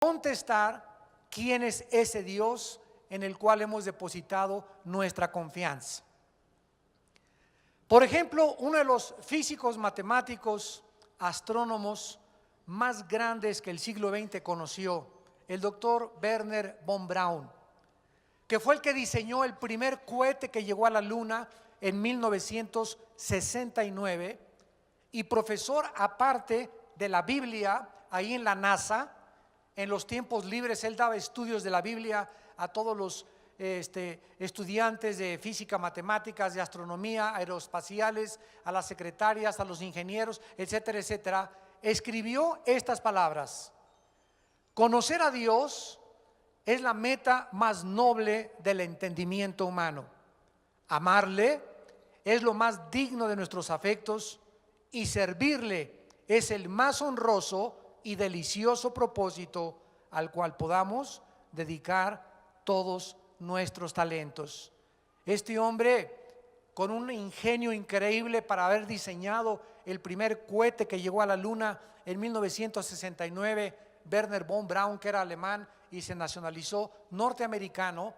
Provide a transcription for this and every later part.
contestar quién es ese Dios en el cual hemos depositado nuestra confianza. Por ejemplo, uno de los físicos, matemáticos, astrónomos más grandes que el siglo XX conoció, el doctor Wernher von Braun, que fue el que diseñó el primer cohete que llegó a la luna en 1969 y profesor aparte de la Biblia ahí en la NASA. En los tiempos libres él daba estudios de la Biblia a todos los estudiantes de física, matemáticas, de astronomía, aeroespaciales, a las secretarias, a los ingenieros, etcétera, etcétera. Escribió estas palabras: conocer a Dios es la meta más noble del entendimiento humano. Amarle es lo más digno de nuestros afectos y servirle es el más honroso y delicioso propósito al cual podamos dedicar todos nuestros talentos. Este hombre, con un ingenio increíble para haber diseñado el primer cohete que llegó a la luna en 1969, Wernher von Braun, que era alemán y se nacionalizó norteamericano,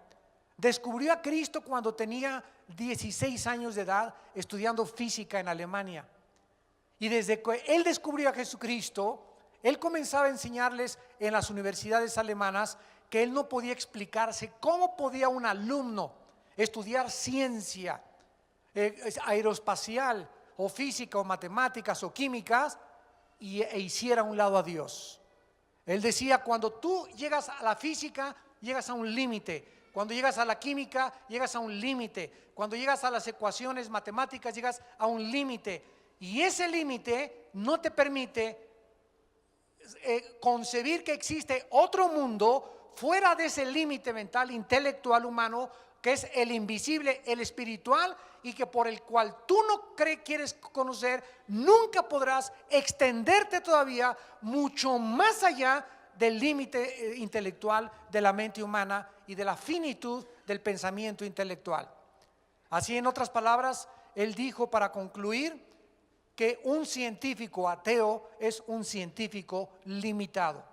descubrió a Cristo cuando tenía 16 años de edad, estudiando física en Alemania. Y desde que él descubrió a Jesucristo, él comenzaba a enseñarles en las universidades alemanas que él no podía explicarse cómo podía un alumno estudiar ciencia aeroespacial o física o matemáticas o químicas e hiciera a un lado a Dios. Él decía: cuando tú llegas a la física, llegas a un límite. Cuando llegas a la química, llegas a un límite. Cuando llegas a las ecuaciones matemáticas, llegas a un límite. Y ese límite no te permite concebir que existe otro mundo fuera de ese límite mental, intelectual, humano, que es el invisible, el espiritual, y que por el cual tú no quieres conocer. Nunca podrás extenderte todavía mucho más allá del límite intelectual de la mente humana y de la finitud del pensamiento intelectual. Así, en otras palabras, él dijo, para concluir, que un científico ateo es un científico limitado.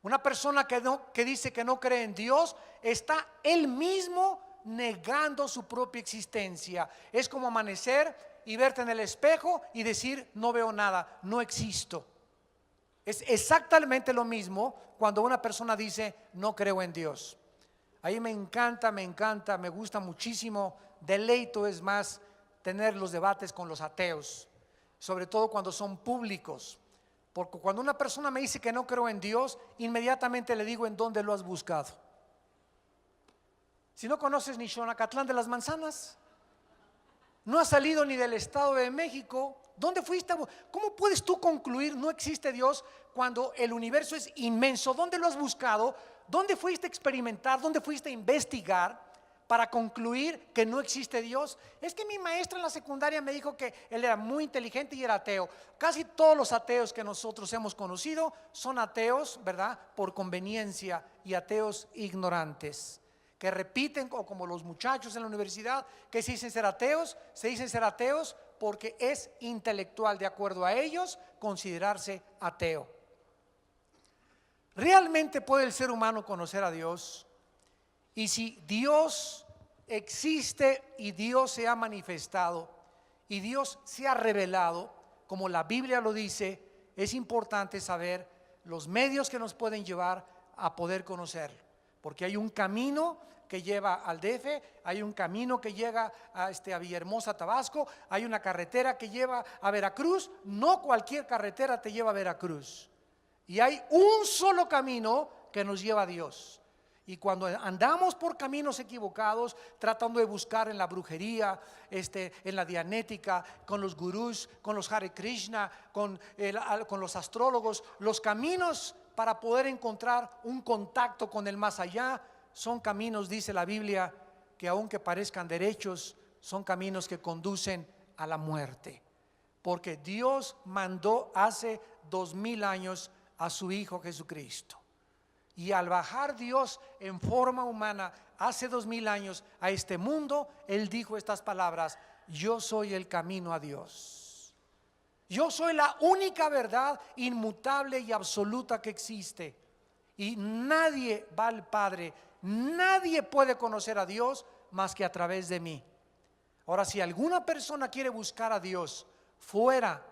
Una persona que dice que no cree en Dios está él mismo negando su propia existencia. Es como amanecer y verte en el espejo y decir: no veo nada, no existo. Es exactamente lo mismo cuando una persona dice: no creo en Dios. Ahí me encanta, me gusta muchísimo, deleito es más tener los debates con los ateos, sobre todo cuando son públicos. Porque cuando una persona me dice que no creo en Dios, inmediatamente le digo: ¿en dónde lo has buscado? Si no conoces ni Xonacatlán de las Manzanas, no has salido ni del Estado de México, ¿dónde fuiste? ¿Cómo puedes tú concluir no existe Dios cuando el universo es inmenso? ¿Dónde lo has buscado? ¿Dónde fuiste a experimentar? ¿Dónde fuiste a investigar para concluir que no existe Dios? Es que mi maestra en la secundaria me dijo que él era muy inteligente y era ateo. Casi todos los ateos que nosotros hemos conocido son ateos, ¿verdad?, por conveniencia, y ateos ignorantes, que repiten, o como los muchachos en la universidad que se dicen ser ateos porque es intelectual, de acuerdo a ellos, considerarse ateo. ¿Realmente puede el ser humano conocer a Dios? Y si Dios existe y Dios se ha manifestado y Dios se ha revelado, como la Biblia lo dice, es importante saber los medios que nos pueden llevar a poder conocerlo. Porque hay un camino que lleva al DF, hay un camino que llega a Villahermosa, Tabasco, hay una carretera que lleva a Veracruz. No cualquier carretera te lleva a Veracruz. Y hay un solo camino que nos lleva a Dios. Y cuando andamos por caminos equivocados, tratando de buscar en la brujería, en la dianética, con los gurús, con los Hare Krishna, con los astrólogos, los caminos para poder encontrar un contacto con el más allá, son caminos, dice la Biblia, que aunque parezcan derechos, son caminos que conducen a la muerte. Porque Dios mandó hace 2000 años a su Hijo Jesucristo. Y al bajar Dios en forma humana hace 2000 años a este mundo, Él dijo estas palabras: yo soy el camino a Dios. Yo soy la única verdad inmutable y absoluta que existe. Y nadie va al Padre, nadie puede conocer a Dios más que a través de mí. Ahora, si alguna persona quiere buscar a Dios fuera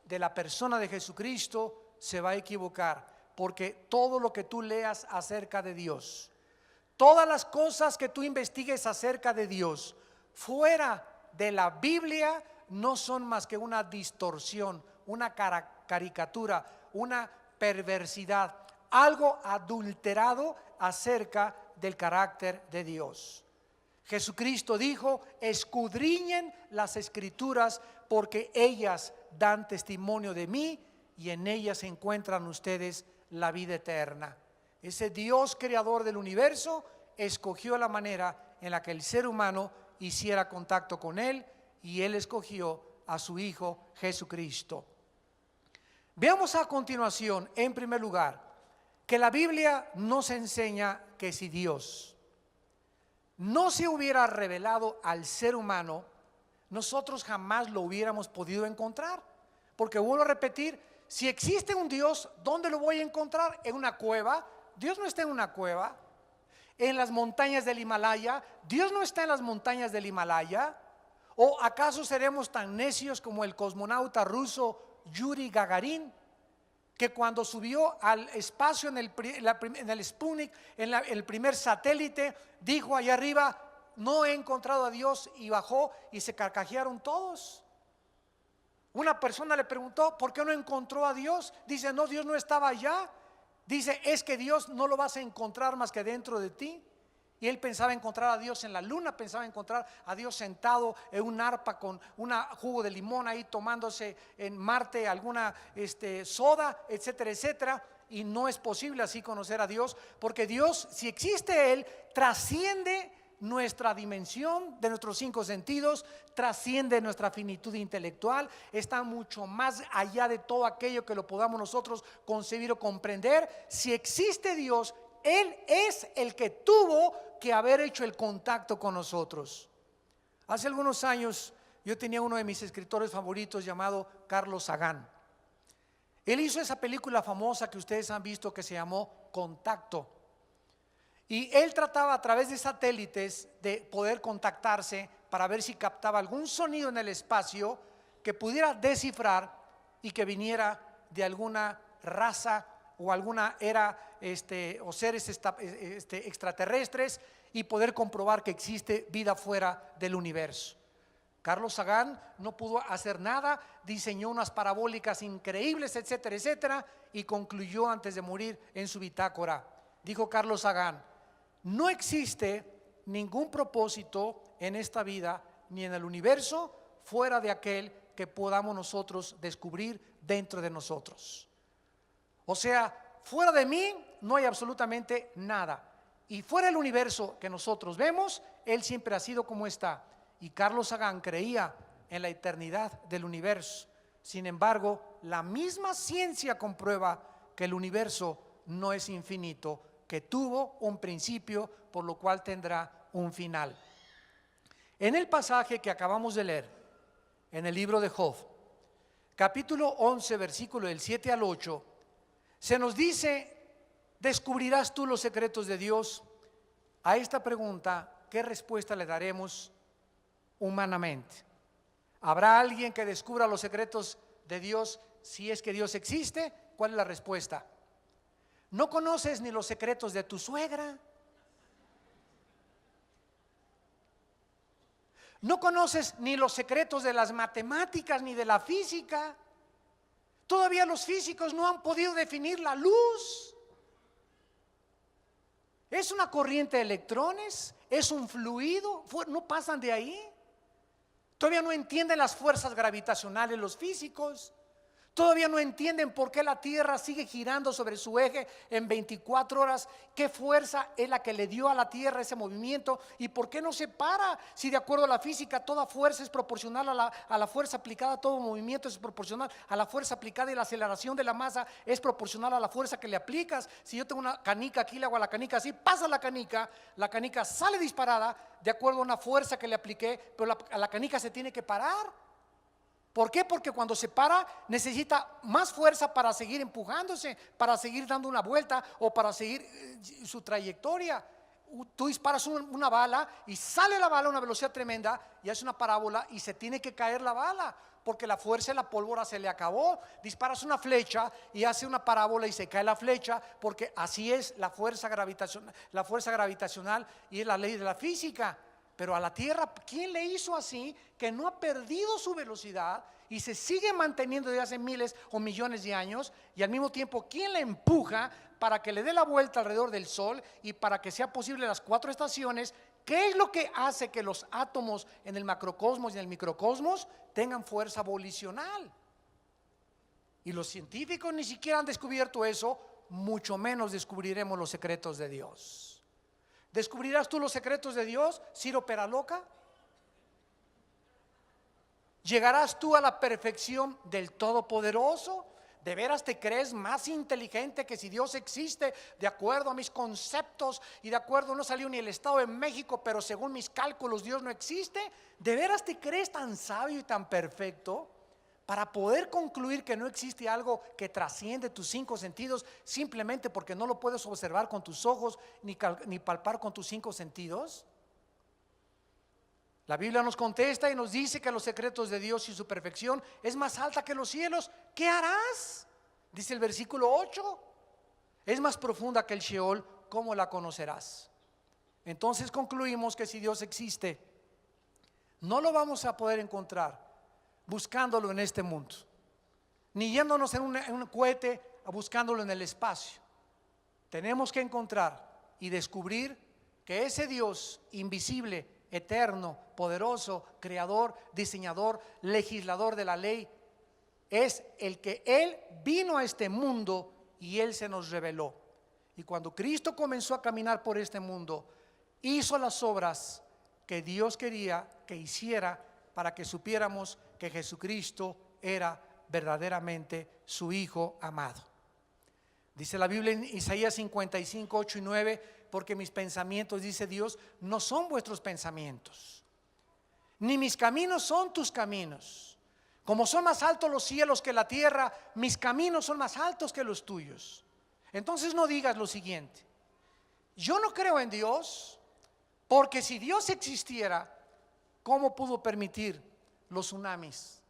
de la persona de Jesucristo, se va a equivocar, porque todo lo que tú leas acerca de Dios, todas las cosas que tú investigues acerca de Dios fuera de la Biblia, no son más que una distorsión, una caricatura, una perversidad, algo adulterado acerca del carácter de Dios. Jesucristo dijo: escudriñen las Escrituras, porque ellas dan testimonio de mí y en ellas encuentran ustedes la vida eterna. Ese Dios creador del universo escogió la manera en la que el ser humano hiciera contacto con Él, y Él escogió a su Hijo Jesucristo. Veamos a continuación, en primer lugar, que la Biblia nos enseña que si Dios no se hubiera revelado al ser humano, nosotros jamás lo hubiéramos podido encontrar. Porque vuelvo a repetir, si existe un Dios, ¿dónde lo voy a encontrar? ¿En una cueva? Dios no está en una cueva. ¿En las montañas del Himalaya? Dios no está en las montañas del Himalaya. ¿O acaso seremos tan necios como el cosmonauta ruso Yuri Gagarin, que cuando subió al espacio en el Sputnik, en el primer satélite, dijo allá arriba: no he encontrado a Dios, y bajó y se carcajearon todos? Una persona le preguntó: ¿por qué no encontró a Dios? Dice: no, Dios no estaba allá. Dice: es que Dios no lo vas a encontrar más que dentro de ti. Y él pensaba encontrar a Dios en la luna, pensaba encontrar a Dios sentado en un arpa con un jugo de limón ahí, tomándose en Marte alguna soda, etcétera, etcétera. Y no es posible así conocer a Dios, porque Dios, si existe Él, trasciende nuestra dimensión de nuestros 5 sentidos, trasciende nuestra finitud intelectual, está mucho más allá de todo aquello que lo podamos nosotros concebir o comprender. Si existe Dios, Él es el que tuvo que haber hecho el contacto con nosotros. Hace algunos años yo tenía uno de mis escritores favoritos llamado Carlos Sagan. Él hizo esa película famosa que ustedes han visto, que se llamó Contacto. Y él trataba a través de satélites de poder contactarse para ver si captaba algún sonido en el espacio que pudiera descifrar y que viniera de alguna raza o alguna era o seres extraterrestres, y poder comprobar que existe vida fuera del universo. Carlos Sagan no pudo hacer nada, diseñó unas parabólicas increíbles, etcétera, etcétera, y concluyó antes de morir en su bitácora. Dijo Carlos Sagan: no existe ningún propósito en esta vida ni en el universo fuera de aquel que podamos nosotros descubrir dentro de nosotros. O sea, fuera de mí no hay absolutamente nada, y fuera del universo que nosotros vemos, Él siempre ha sido como está. Y Carlos Sagan creía en la eternidad del universo. Sin embargo, la misma ciencia comprueba que el universo no es infinito, que tuvo un principio, por lo cual tendrá un final. En el pasaje que acabamos de leer, en el libro de Job, capítulo 11, versículo del 7 al 8, se nos dice: ¿descubrirás tú los secretos de Dios? A esta pregunta, ¿qué respuesta le daremos humanamente? ¿Habrá alguien que descubra los secretos de Dios si es que Dios existe? ¿Cuál es la respuesta? ¿No conoces ni los secretos de tu suegra? ¿No conoces ni los secretos de las matemáticas ni de la física? Todavía los físicos no han podido definir la luz. ¿Es una corriente de electrones? ¿Es un fluido? ¿No pasan de ahí? Todavía no entienden las fuerzas gravitacionales los físicos. Todavía no entienden por qué la Tierra sigue girando sobre su eje en 24 horas. ¿Qué fuerza es la que le dio a la Tierra ese movimiento? ¿Y por qué no se para? Si de acuerdo a la física toda fuerza es proporcional a la fuerza aplicada, todo movimiento es proporcional a la fuerza aplicada, y la aceleración de la masa es proporcional a la fuerza que le aplicas. Si yo tengo una canica aquí, le hago a la canica así, pasa la canica sale disparada de acuerdo a una fuerza que le apliqué, pero a la canica se tiene que parar. ¿Por qué? Porque cuando se para necesita más fuerza para seguir empujándose, para seguir dando una vuelta o para seguir su trayectoria. Tú disparas una bala y sale la bala a una velocidad tremenda y hace una parábola y se tiene que caer la bala porque la fuerza de la pólvora se le acabó. Disparas una flecha y hace una parábola y se cae la flecha, porque así es la fuerza gravitacional y es la ley de la física. Pero a la Tierra, ¿quién le hizo así que no ha perdido su velocidad y se sigue manteniendo desde hace miles o millones de años? Y al mismo tiempo, ¿quién le empuja para que le dé la vuelta alrededor del Sol y para que sea posible las 4 estaciones? ¿Qué es lo que hace que los átomos en el macrocosmos y en el microcosmos tengan fuerza volicional? Y los científicos ni siquiera han descubierto eso, mucho menos descubriremos los secretos de Dios. ¿Descubrirás tú los secretos de Dios, Ciro Peraloca? ¿Llegarás tú a la perfección del Todopoderoso? ¿De veras te crees más inteligente que si Dios existe de acuerdo a mis conceptos y de acuerdo, no salió ni el Estado de México, pero según mis cálculos Dios no existe? ¿De veras te crees tan sabio y tan perfecto para poder concluir que no existe algo que trasciende tus 5 sentidos simplemente porque no lo puedes observar con tus ojos ni palpar con tus 5 sentidos? La Biblia nos contesta y nos dice que los secretos de Dios y su perfección es más alta que los cielos. ¿Qué harás? Dice el versículo 8. Es más profunda que el Sheol, ¿cómo la conocerás? Entonces concluimos que si Dios existe, no lo vamos a poder encontrar buscándolo en este mundo, ni yéndonos en un cohete buscándolo en el espacio. Tenemos que encontrar y descubrir que ese Dios invisible, eterno, poderoso, creador, diseñador, legislador de la ley, es el que Él vino a este mundo y Él se nos reveló. Y cuando Cristo comenzó a caminar por este mundo, hizo las obras que Dios quería que hiciera para que supiéramos que Jesucristo era verdaderamente su Hijo amado. Dice la Biblia en Isaías 55, 8 y 9, porque mis pensamientos, dice Dios, no son vuestros pensamientos, ni mis caminos son tus caminos. Como son más altos los cielos que la tierra, mis caminos son más altos que los tuyos. Entonces no digas lo siguiente: yo no creo en Dios, porque si Dios existiera, ¿cómo pudo permitir los tsunamis,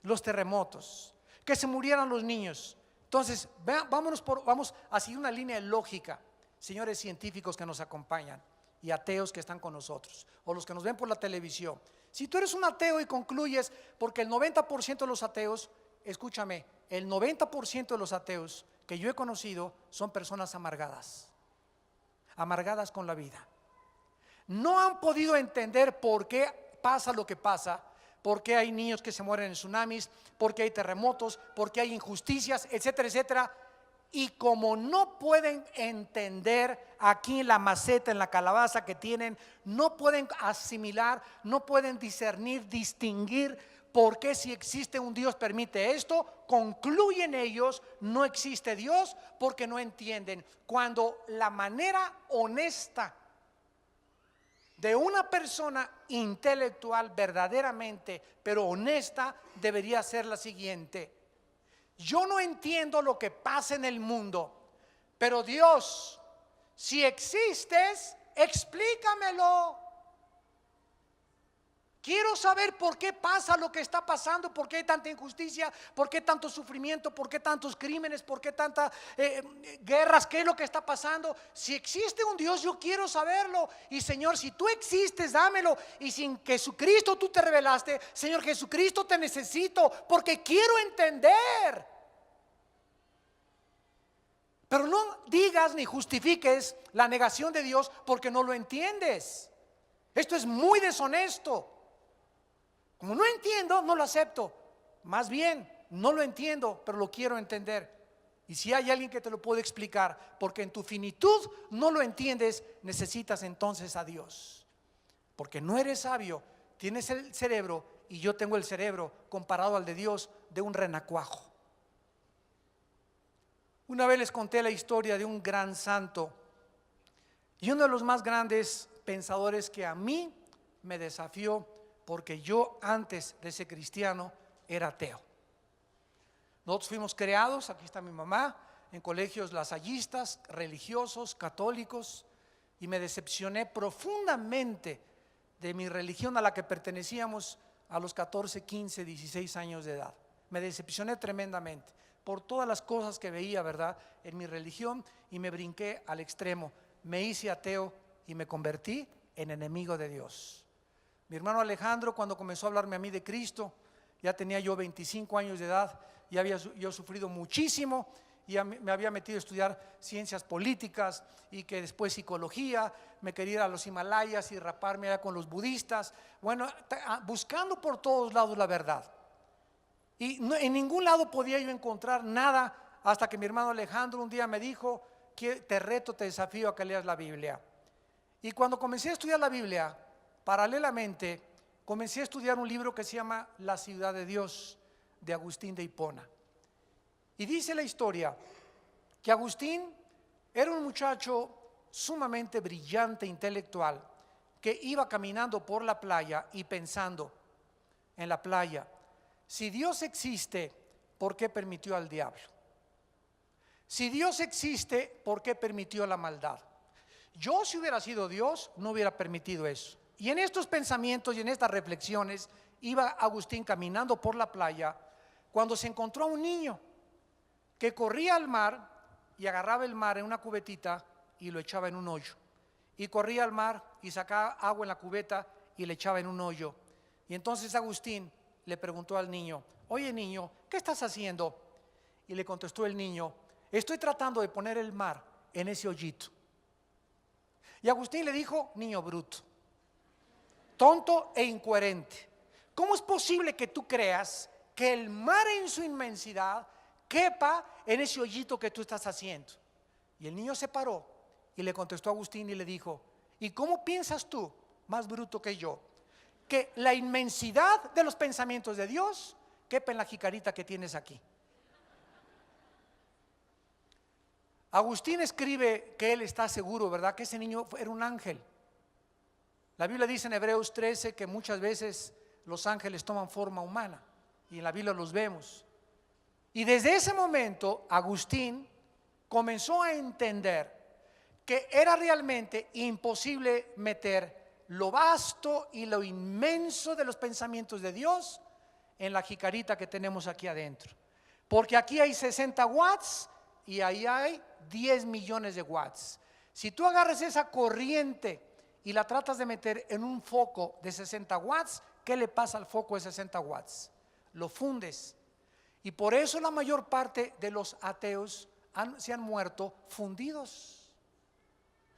los terremotos, que se murieran los niños? Entonces, vamos a seguir una línea lógica, señores científicos que nos acompañan y ateos que están con nosotros, o los que nos ven por la televisión. Si tú eres un ateo y concluyes, porque el 90% de los ateos, escúchame, el 90% de los ateos que yo he conocido son personas amargadas con la vida. No han podido entender por qué pasa lo que pasa, por qué hay niños que se mueren en tsunamis, por qué hay terremotos, por qué hay injusticias, etcétera, etcétera. Y como no pueden entender aquí en la maceta, en la calabaza que tienen, no pueden asimilar, no pueden discernir, distinguir por qué, si existe un Dios, permite esto, concluyen ellos: no existe Dios, porque no entienden. Cuando la manera honesta de una persona intelectual verdaderamente, pero honesta, debería ser la siguiente: yo no entiendo lo que pasa en el mundo, pero Dios, si existes, explícamelo. Quiero saber por qué pasa lo que está pasando, por qué hay tanta injusticia, por qué tanto sufrimiento, por qué tantos crímenes, por qué tantas guerras, qué es lo que está pasando. Si existe un Dios, yo quiero saberlo. Y Señor, si tú existes, dámelo. Y si en Jesucristo tú te revelaste, Señor Jesucristo, te necesito porque quiero entender. Pero no digas ni justifiques la negación de Dios porque no lo entiendes. Esto es muy deshonesto. Como no entiendo, no lo acepto. Más bien, no lo entiendo, pero lo quiero entender. Y si hay alguien que te lo puede explicar, porque en tu finitud no lo entiendes, necesitas entonces a Dios. Porque no eres sabio, tienes el cerebro, y yo tengo el cerebro comparado al de Dios, de un renacuajo. Una vez les conté la historia de un gran santo y uno de los más grandes pensadores que a mí me desafió, porque yo antes de ser cristiano era ateo. Nosotros fuimos creados, aquí está mi mamá, en colegios lasallistas, religiosos, católicos, y me decepcioné profundamente de mi religión a la que pertenecíamos a los 14, 15, 16 años de edad. Me decepcioné tremendamente por todas las cosas que veía, ¿verdad?, en mi religión, y me brinqué al extremo. Me hice ateo y me convertí en enemigo de Dios. Mi hermano Alejandro, cuando comenzó a hablarme a mí de Cristo, ya tenía yo 25 años de edad, ya había yo sufrido muchísimo, y me había metido a estudiar ciencias políticas y que después psicología, me quería ir a los Himalayas y raparme allá con los budistas, bueno, buscando por todos lados la verdad. Y en ningún lado podía yo encontrar nada, hasta que mi hermano Alejandro un día me dijo: que te reto, te desafío a que leas la Biblia. Y cuando comencé a estudiar la Biblia, paralelamente comencé a estudiar un libro que se llama La ciudad de Dios, de Agustín de Hipona. Y dice la historia que Agustín era un muchacho sumamente brillante, intelectual, que iba caminando por la playa y pensando en la playa: si Dios existe, ¿por qué permitió al diablo? Si Dios existe, ¿por qué permitió la maldad? Yo, si hubiera sido Dios, no hubiera permitido eso. Y en estos pensamientos y en estas reflexiones iba Agustín caminando por la playa, cuando se encontró a un niño que corría al mar y agarraba el mar en una cubetita y lo echaba en un hoyo, y corría al mar y sacaba agua en la cubeta y le echaba en un hoyo. Y entonces Agustín le preguntó al niño: oye, niño, ¿qué estás haciendo? Y le contestó el niño: estoy tratando de poner el mar en ese hoyito. Y Agustín le dijo: niño bruto, tonto e incoherente, ¿cómo es posible que tú creas que el mar en su inmensidad quepa en ese hoyito que tú estás haciendo? Y el niño se paró y le contestó a Agustín y le dijo: ¿y cómo piensas tú, más bruto que yo, que la inmensidad de los pensamientos de Dios quepa en la jicarita que tienes aquí? Agustín escribe que él está seguro, ¿verdad?, que ese niño era un ángel. La Biblia dice en Hebreos 13 que muchas veces los ángeles toman forma humana, y en la Biblia los vemos. Y desde ese momento Agustín comenzó a entender que era realmente imposible meter lo vasto y lo inmenso de los pensamientos de Dios en la jicarita que tenemos aquí adentro, porque aquí hay 60 watts y ahí hay 10 millones de watts. Si tú agarras esa corriente y la tratas de meter en un foco de 60 watts, ¿qué le pasa al foco de 60 watts? Lo fundes. Y por eso la mayor parte de los ateos se han muerto fundidos.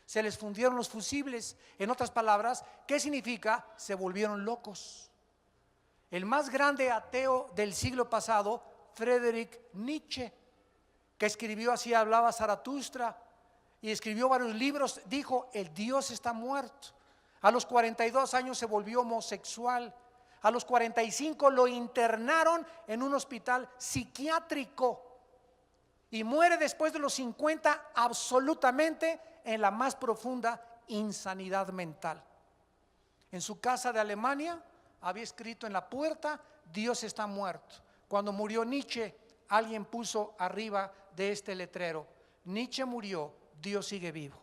Se les fundieron los fusibles. En otras palabras, ¿qué significa? Se volvieron locos. El más grande ateo del siglo pasado, Friedrich Nietzsche, que escribió Así hablaba Zaratustra y escribió varios libros, dijo: el Dios está muerto. A los 42 años se volvió homosexual. A los 45 lo internaron en un hospital psiquiátrico y muere después de los 50 absolutamente en la más profunda insanidad mental. En su casa de Alemania había escrito en la puerta: Dios está muerto. Cuando murió Nietzsche, alguien puso arriba de este letrero: Nietzsche murió, Dios sigue vivo.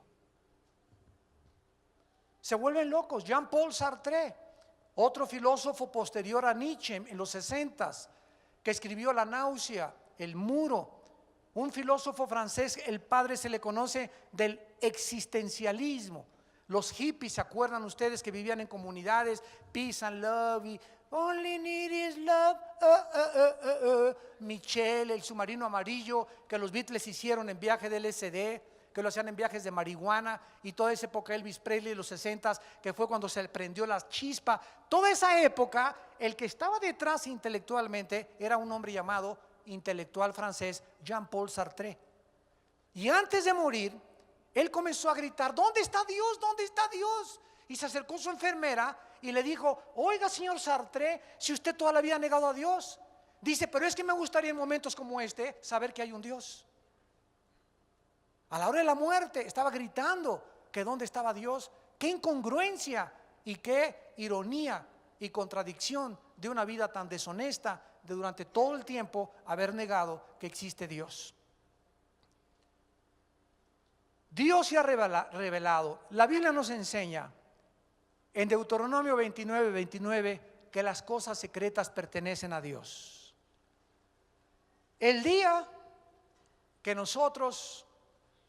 Se vuelven locos. Jean-Paul Sartre, otro filósofo posterior a Nietzsche en los 60s, que escribió La náusea, El muro. Un filósofo francés, el padre se le conoce del existencialismo. Los hippies, ¿se acuerdan ustedes que vivían en comunidades? Peace and love, y only need is love. Michelle, el submarino amarillo que los Beatles hicieron en viaje de LSD, que lo hacían en viajes de marihuana, y toda esa época Elvis Presley, los 60s, que fue cuando se prendió la chispa. Toda esa época, el que estaba detrás intelectualmente era un hombre llamado intelectual francés, Jean-Paul Sartre. Y antes de morir, él comenzó a gritar: ¿dónde está Dios? ¿Dónde está Dios? Y se acercó su enfermera y le dijo: oiga, señor Sartre, si usted toda la vida ha negado a Dios. Dice: pero es que me gustaría en momentos como este saber que hay un Dios. A la hora de la muerte estaba gritando que dónde estaba Dios. Qué incongruencia y qué ironía y contradicción de una vida tan deshonesta de durante todo el tiempo haber negado que existe Dios. Dios se ha revelado. La Biblia nos enseña en Deuteronomio 29:29 que las cosas secretas pertenecen a Dios. El día que nosotros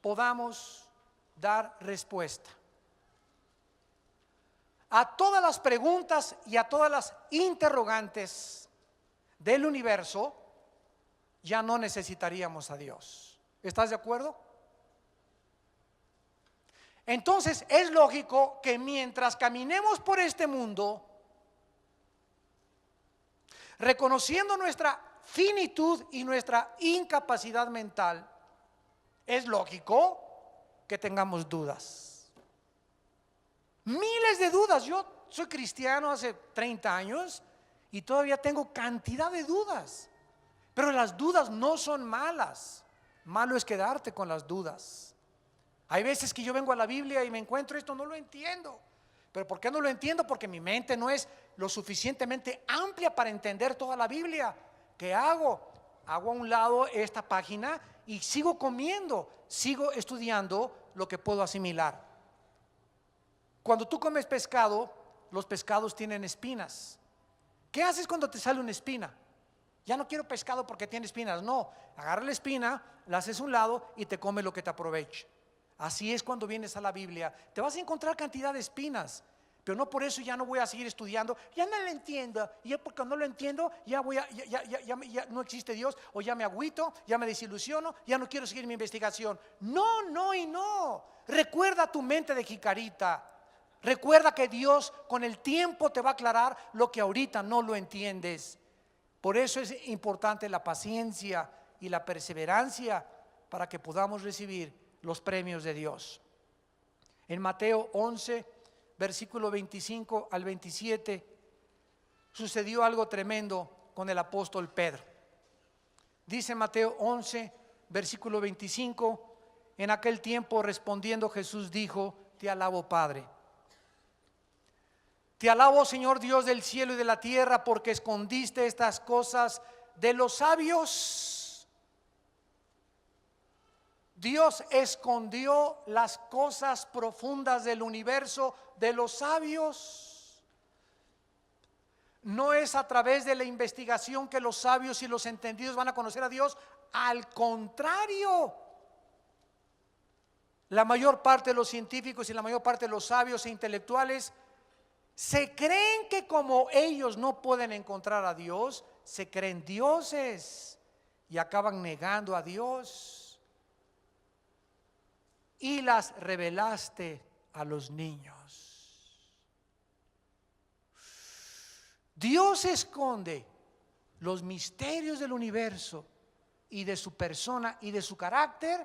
podamos dar respuesta a todas las preguntas y a todas las interrogantes del universo, ya no necesitaríamos a Dios. ¿Estás de acuerdo? Entonces es lógico que mientras caminemos por este mundo, reconociendo nuestra finitud y nuestra incapacidad mental, es lógico que tengamos dudas. Miles de dudas. Yo soy cristiano hace 30 años y todavía tengo cantidad de dudas. Pero las dudas no son malas. Malo es quedarte con las dudas. Hay veces que yo vengo a la Biblia y me encuentro esto, no lo entiendo. ¿Pero por qué no lo entiendo? Porque mi mente no es lo suficientemente amplia para entender toda la Biblia. ¿Qué hago? Hago a un lado esta página y sigo comiendo, sigo estudiando lo que puedo asimilar. Cuando tú comes pescado, los pescados tienen espinas. ¿Qué haces cuando te sale una espina? Ya no quiero pescado porque tiene espinas. No, agarra la espina, la haces a un lado y te come lo que te aproveche. Así es cuando vienes a la Biblia. Te vas a encontrar cantidad de espinas, pero no por eso ya no voy a seguir estudiando. Ya no lo entiendo, y ya porque no lo entiendo, ya no existe Dios, o ya me agüito, ya me desilusiono, ya no quiero seguir mi investigación. No, no y no. Recuerda tu mente de jicarita. Recuerda que Dios con el tiempo te va a aclarar lo que ahorita no lo entiendes. Por eso es importante la paciencia y la perseverancia para que podamos recibir los premios de Dios. En Mateo 11, versículo 25 al 27, sucedió algo tremendo con el apóstol Pedro. Dice Mateo 11, versículo 25, en aquel tiempo respondiendo Jesús dijo: Te alabo, Padre. Te alabo, Señor Dios del cielo y de la tierra, porque escondiste estas cosas de los sabios. Dios escondió las cosas profundas del universo de los sabios. No es a través de la investigación que los sabios y los entendidos van a conocer a Dios. Al contrario, la mayor parte de los científicos y la mayor parte de los sabios e intelectuales se creen que como ellos no pueden encontrar a Dios, se creen dioses y acaban negando a Dios. Y las revelaste a los niños. Dios esconde los misterios del universo y de su persona y de su carácter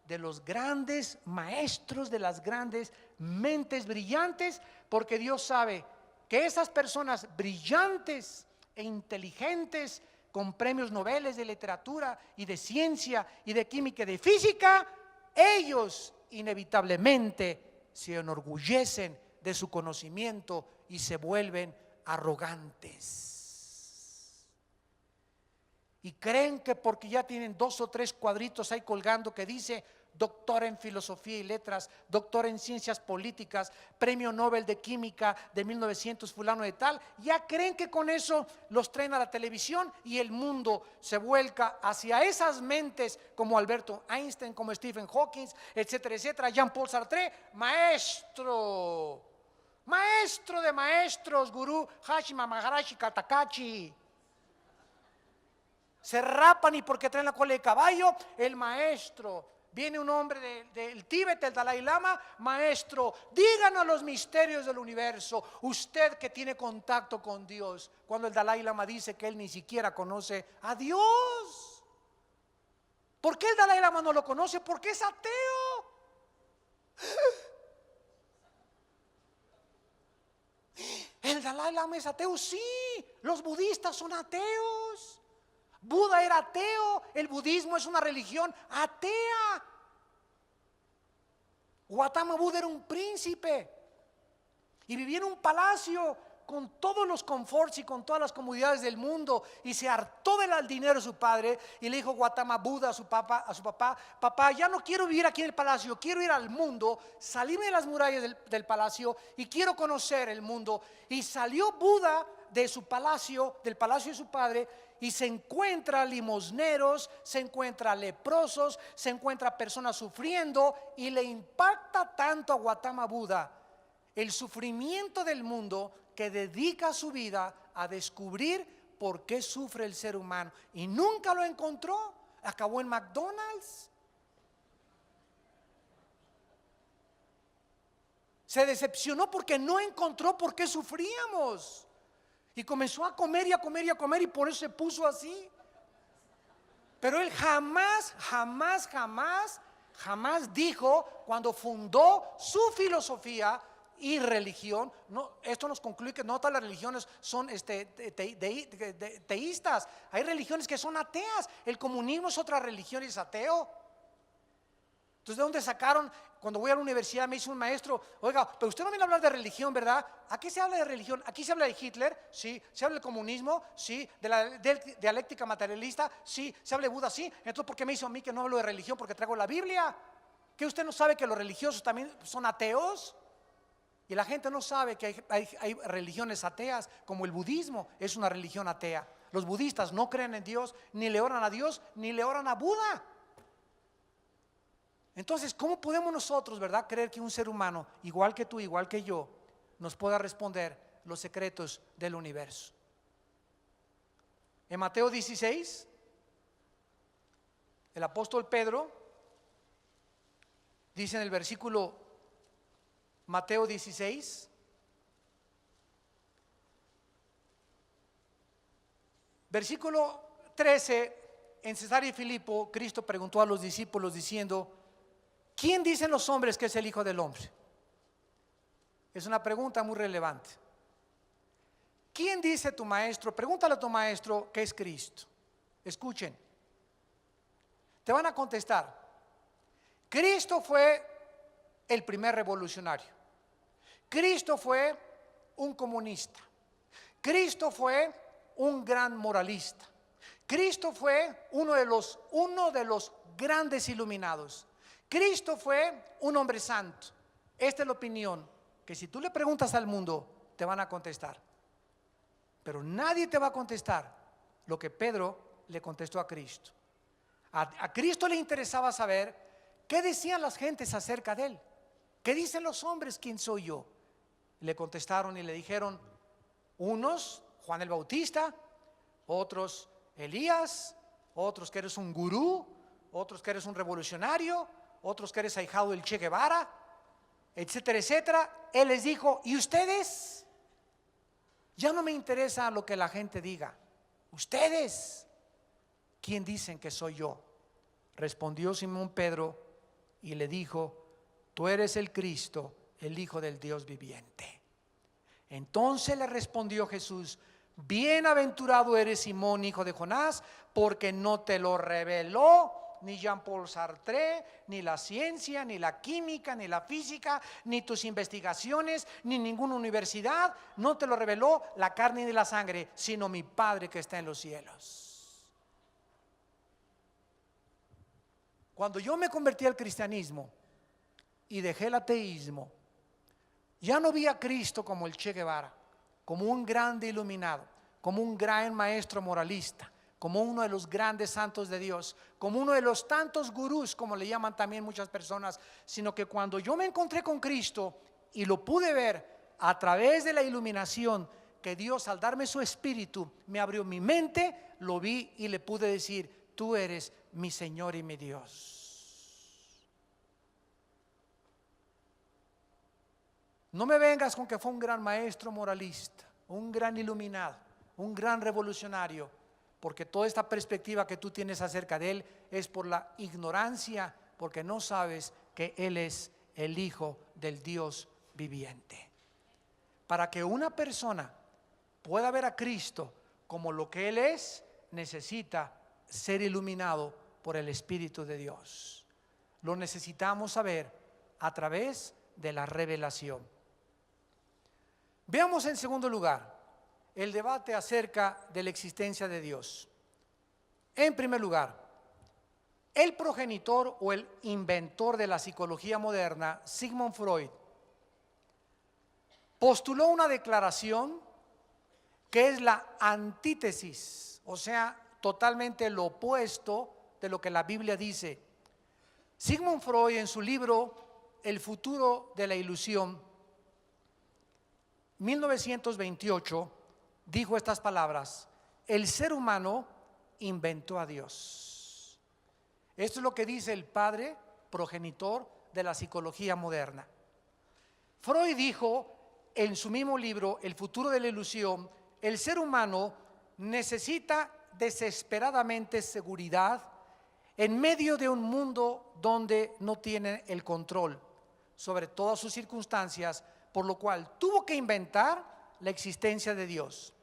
de los grandes maestros, de las grandes mentes brillantes, porque Dios sabe que esas personas brillantes e inteligentes con premios Nobel de literatura y de ciencia y de química y de física, ellos inevitablemente se enorgullecen de su conocimiento y se vuelven arrogantes. Y creen que porque ya tienen 2 o 3 cuadritos ahí colgando que dice doctor en filosofía y letras, doctor en ciencias políticas, premio Nobel de química de 1900 fulano de tal, ya creen que con eso los traen a la televisión y el mundo se vuelca hacia esas mentes como Alberto Einstein, como Stephen Hawking, etcétera, etcétera. Jean-Paul Sartre, maestro de maestros, gurú Hashima Maharashi Katakachi. Se rapan y porque traen la cola de caballo, el maestro. Viene un hombre del Tíbet, el Dalai Lama: maestro, díganos los misterios del universo, usted que tiene contacto con Dios. Cuando el Dalai Lama dice que él ni siquiera conoce a Dios. ¿Por qué el Dalai Lama no lo conoce? Porque es ateo. El Dalai Lama es ateo, sí. Los budistas son ateos. Buda era ateo, el budismo es una religión atea. Gautama Buda era un príncipe y vivía en un palacio con todos los conforts y con todas las comodidades del mundo, y se hartó del dinero de su padre, y le dijo Gautama Buda a su papá, papá, ya no quiero vivir aquí en el palacio, quiero ir al mundo, salirme de las murallas del palacio y quiero conocer el mundo. Y salió Buda de su palacio, del palacio de su padre, y se encuentra limosneros, se encuentra leprosos, se encuentra personas sufriendo, y le impacta tanto a Gautama Buda el sufrimiento del mundo, que dedica su vida a descubrir por qué sufre el ser humano, y nunca lo encontró. Acabó en McDonald's. Se decepcionó porque no encontró por qué sufríamos, y comenzó a comer y a comer y a comer, y por eso se puso así. Pero él jamás dijo, cuando fundó su filosofía y religión, no, esto nos concluye que no todas las religiones son teístas. Hay religiones que son ateas. El comunismo es otra religión y es ateo. Entonces, ¿de dónde sacaron? Cuando voy a la universidad me dice un maestro: oiga, pero usted no viene a hablar de religión, ¿verdad? ¿Aquí se habla de religión? ¿Aquí se habla de Hitler? Sí. ¿Se habla del comunismo? Sí. ¿De la dialéctica materialista? Sí. ¿Se habla de Buda? Sí. Entonces, ¿por qué me hizo a mí que no hablo de religión? Porque traigo la Biblia. ¿Que usted no sabe que los religiosos también son ateos? Y la gente no sabe que hay religiones ateas, como el budismo es una religión atea. Los budistas no creen en Dios, ni le oran a Dios, ni le oran a Buda. Entonces, ¿cómo podemos nosotros, verdad, creer que un ser humano, igual que tú, igual que yo, nos pueda responder los secretos del universo? En Mateo 16, el apóstol Pedro dice en el versículo, Mateo 16, versículo 13, en Cesarea de Filipo, Cristo preguntó a los discípulos diciendo: ¿quién dicen los hombres que es el Hijo del Hombre? Es una pregunta muy relevante. ¿Quién dice tu maestro? Pregúntale a tu maestro que es Cristo. Escuchen, te van a contestar: Cristo fue el primer revolucionario. Cristo fue un comunista. Cristo fue un gran moralista. Cristo fue uno de los grandes iluminados. Cristo fue un hombre santo. Esta es la opinión que, si tú le preguntas al mundo, te van a contestar. Pero nadie te va a contestar lo que Pedro le contestó a Cristo. A Cristo le interesaba saber qué decían las gentes acerca de él. ¿Qué dicen los hombres? ¿Quién soy yo? Le contestaron y le dijeron: unos, Juan el Bautista; otros, Elías; otros, que eres un gurú; otros, que eres un revolucionario; otros, que eres ahijado del Che Guevara, etcétera, etcétera. Él les dijo: ¿y ustedes? Ya no me interesa lo que la gente diga. ¿Ustedes quién dicen que soy yo? Respondió Simón Pedro y le dijo: tú eres el Cristo, el Hijo del Dios viviente. Entonces le respondió Jesús: bienaventurado eres, Simón, hijo de Jonás, porque no te lo reveló ni Jean-Paul Sartre, ni la ciencia, ni la química, ni la física, ni tus investigaciones, ni ninguna universidad. No te lo reveló la carne ni la sangre, sino mi Padre que está en los cielos. Cuando yo me convertí al cristianismo y dejé el ateísmo, ya no vi a Cristo como el Che Guevara, como un grande iluminado, como un gran maestro moralista, como uno de los grandes santos de Dios, como uno de los tantos gurús, como le llaman también muchas personas, sino que cuando yo me encontré con Cristo y lo pude ver a través de la iluminación que Dios, al darme su espíritu, me abrió mi mente, lo vi y le pude decir: tú eres mi Señor y mi Dios. No me vengas con que fue un gran maestro moralista, un gran iluminado, un gran revolucionario, porque toda esta perspectiva que tú tienes acerca de él es por la ignorancia, porque no sabes que él es el Hijo del Dios viviente. Para que una persona pueda ver a Cristo como lo que él es, necesita ser iluminado por el Espíritu de Dios. Lo necesitamos saber a través de la revelación. Veamos en segundo lugar el debate acerca de la existencia de Dios. En primer lugar, el progenitor o el inventor de la psicología moderna, Sigmund Freud, postuló una declaración que es la antítesis, o sea, totalmente lo opuesto de lo que la Biblia dice. Sigmund Freud, en su libro El futuro de la ilusión, 1928, dijo estas palabras: el ser humano inventó a Dios. Esto es lo que dice el padre progenitor de la psicología moderna. Freud dijo en su mismo libro El futuro de la ilusión: el ser humano necesita desesperadamente seguridad en medio de un mundo donde no tiene el control sobre todas sus circunstancias, por lo cual tuvo que inventar la existencia de Dios.